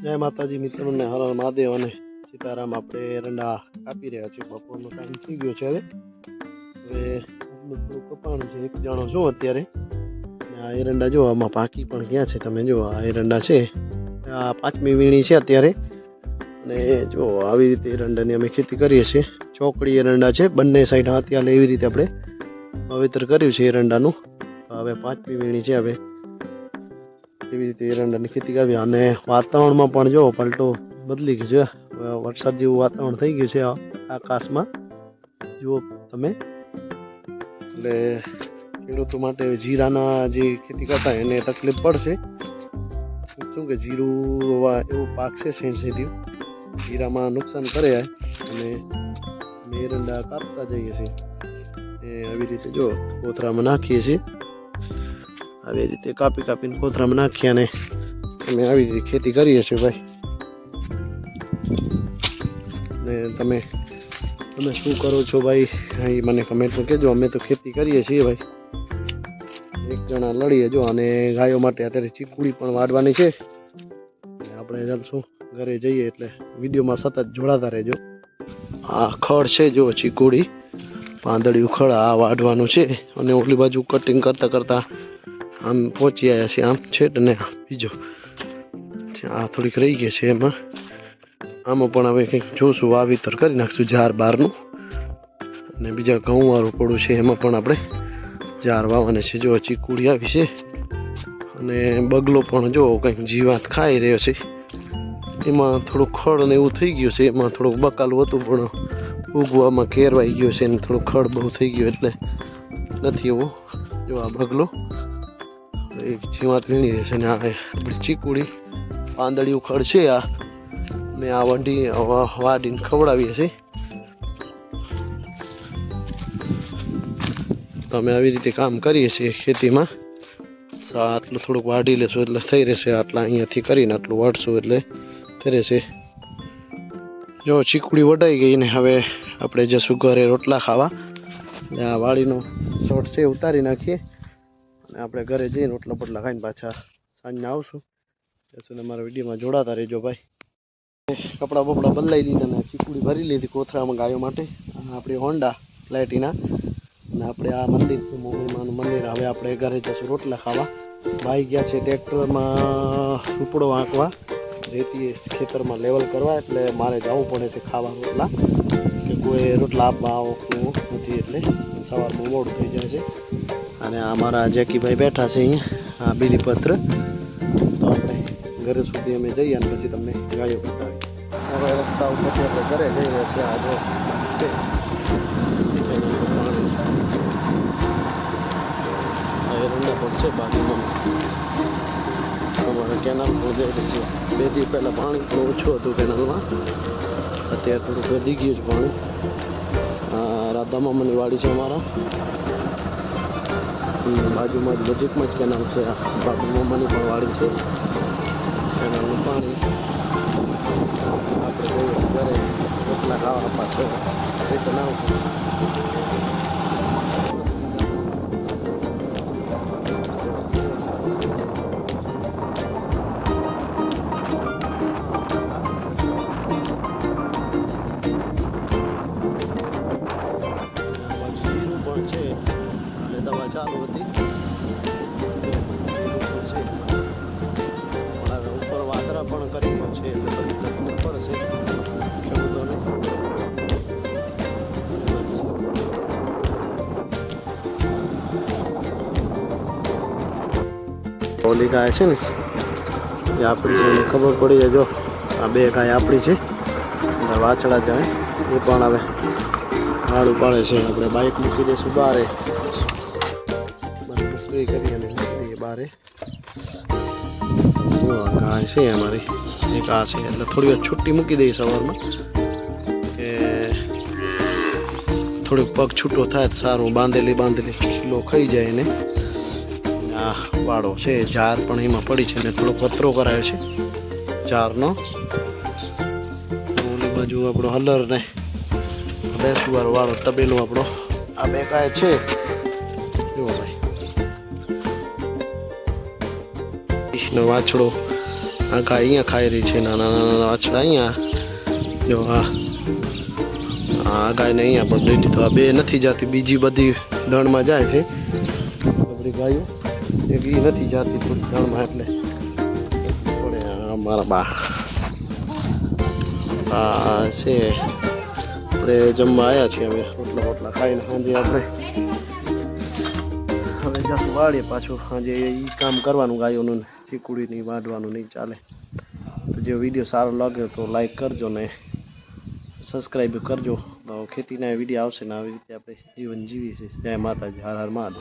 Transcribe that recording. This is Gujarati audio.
જય માતાજી મિત્રોને હર હર મહાદેવ અને સીતારામ। આપણે એરંડા કાપી રહ્યા છીએ, બપોરનો ટાઈમ થઈ ગયો છે। હવે થોડું કપાણું છે, એક જણો જો અત્યારે આ એરંડા જો આમાં પાકી પણ ગયા છે। તમે જો આ એરંડા છે, આ 5મી વીણી છે અત્યારે। અને જો આવી રીતે એરંડાની અમે ખેતી કરીએ છીએ। ચોકડી એરંડા છે, બંને સાઈડ હાથી હાલે એવી રીતે આપણે વાવેતર કર્યું છે એરંડાનું। હવે 5મી વીણી છે। હવે એવી રીતે એરંડાની ખેતી કરી। અને વાતાવરણમાં પણ જો પલટો બદલી ગયો છે, વરસાદ જેવું વાતાવરણ થઈ ગયું છે આકાશમાં જુઓ તમે। એટલે ખેડૂતો માટે જીરાના જે ખેતી કરતા એને તકલીફ પડશે। શું કે જીરું એવું પાક છે સેન્સિટિવ, જીરામાં નુકસાન કરે। અને એરંડા કાપતા જઈએ છીએ આવી રીતે જો કોથરામાં નાખીએ છીએ। આવી રીતે કાપી કાપીને કોથરામાં નાખીએ અને અમે આવી રીતે ખેતી કરીએ છીએ ભાઈ। ને તમે શું કરો છો ભાઈ એ મને કમેન્ટમાં કહેજો। અમે તો ખેતી કરીએ છીએ ભાઈ, એક જણા લડીએ જો। અને ગાયો માટે અત્યારે ચીકુડી પણ વાઢવાની છે। આપણે ચાલશું ઘરે જઈએ એટલે વિડીયોમાં સતત જોડાતા રહેજો। આ ખડ છે જો ચીકુડી, પાંદડિયું ખડ આ વાઢવાનું છે। અને ઓલી બાજુ કટિંગ કરતાં કરતાં આમ પહોંચી આવ્યા છે, આમ છેટ ને બીજો આ થોડીક રહી ગઈ છે એમાં। આમાં પણ હવે કંઈક જોશું, વાવેતર કરી નાખશું ઝાર બહારનું। અને બીજા ઘઉંવાળું પડું છે એમાં પણ આપણે ઝાર વાવવાના છે। જો ચીકુડી આવી છે અને બગલો પણ જો કંઈક જીવાત ખાઈ રહ્યો છે। એમાં થોડુંક ખડ ને એવું થઈ ગયું છે, એમાં થોડુંક બકાલું હતું પણ ઉગવામાં કેરવાઈ ગયો છે, અને થોડુંક ખડ બહુ થઈ ગયું એટલે નથી એવું। જો આ બગલો એક જીવાત વીણી રહેશે ને આ આપણી ચીકુડી પાંદડિયું ખડ છે આ, ને આ વાડીને ખવડાવીએ છીએ। તો અમે આવી રીતે કામ કરીએ છીએ ખેતીમાં। આટલું થોડુંક વાઢી લેશું એટલે થઈ રહેશે, આટલા અહીંયાથી કરીને આટલું વાઢશું એટલે થઈ રહેશે। જો ચીકુડી વઢાઈ ગઈ ને હવે આપણે જશું ઘરે રોટલા ખાવા। આ વાડીનો શોર્ટ છે ઉતારી નાખીએ અને આપણે ઘરે જઈને રોટલા બોટલા ખાઈને પાછા સાંજના આવશું। ત્યાં સુધી અમારા વિડીયોમાં જોડાતા રહેજો ભાઈ। કપડાં બપડા બદલાઈ લીધા ને ચીકુડી ભરી લીધી કોથરામાં ગાયો માટે। આપણી હોન્ડા પ્લેટિના અને આપણે આ મંદિર છે મોમીમાનું મંદિર। હવે આપણે ઘરે જશું રોટલા ખાવા। ભાઈ ગયા છે ટ્રેક્ટરમાં સુપડો આંકવા, રેતી ખેતરમાં લેવલ કરવા, એટલે મારે જવું પડે છે ખાવા રોટલા, કે કોઈ રોટલા આપવા આવતું નથી એટલે સવારમાં મોડું થઈ જાય છે। અને અમારા જેકીભાઈ બેઠા છે અહીંયા આ બીલીપત્ર। તો આપણે ઘરે સુધી અમે જઈએ અને પછી તમને ગાયો બતાવીએ। હવે રસ્તા ઉપરથી આપણે ઘરે જઈ રહ્યા છીએ। આ જો છે એરંડા પણ છે બાજુમાં। અમારે કેનાલ પણ જઈ રહી છે। 2 દી પહેલાં પાણી પણ ઓછું હતું કેનાલમાં, અત્યારે થોડુંક વધી ગયું છે પાણી। રાધા મામાની વાડી છે અમારા, બાજુમાં જ નજીકમાં જ કેનાલ છે। બાપુ મામાની પણ વાડી છે, કેનાલનું પાણી આપણે જઈએ ઘરે રોટલા ખાવા પાછળ રિટર્ન આવશું। ચાલુ હતી પણ હવે ઉપર વાદળા પણ કરી છે એટલે બધી તકલીફ પડશે ખેડૂતોને। ઓલી ગાય છે ને એ આપણી છે, એને ખબર પડી જાય। જો આ 2 ગાય આપણી છે, વાછડા જાય એ પણ હવે વાળું પાડે છે। આપણે બાઇક મૂકી દઈશું બારે, કરી અને નીકળીએ બારે। જો ગાય છે અમારી એક આ છે, એટલે થોડી વાર છૂટી મૂકી દઈએ સવારમાં, કે થોડુંક પગ છૂટો થાય તો સારું, બાંધેલી કિલો ખાઈ જાય એને। આ વાળો છે, ઝાર પણ એમાં પડી છે ને થોડો પતરો કરાયો છે ઝારનો। ઓલી બાજુ આપણો હલર ને બેસુવાળો વાળો તબેલો આપણો આ 2 ગાય છે। જુઓ ભાઈ વાછડો આ ગાય અહીંયા ખાઈ રહી છે, નાના નાના વાછડા અહીંયા. જો આ ગાયને અહીંયા પણ દઈ દીધો. આ બે નથી જતી, બીજી બધી દણમાં જાય છે બધી ગાયો. એક એ નથી જતી થોડી દણમાં, એટલે મારા બા આ છે. આપણે જમવા આવ્યા છીએ અમે, રોટલા ખાઈને સાંજે આપણે હવે જશું વાળીએ પાછું. સાંજે એ કામ કરવાનું ગાયોનું, ચીકુડી નહીં વાઢવાનું નહીં ચાલે. તો જે વિડીયો સારો લાગ્યો તો લાઈક કરજો ને સબસ્ક્રાઈબ કરજો. તો ખેતીના વિડીયો આવશે ને આવી રીતે આપણે જીવન જીવી છે. જય માતાજી, હર હર મહાદેવ.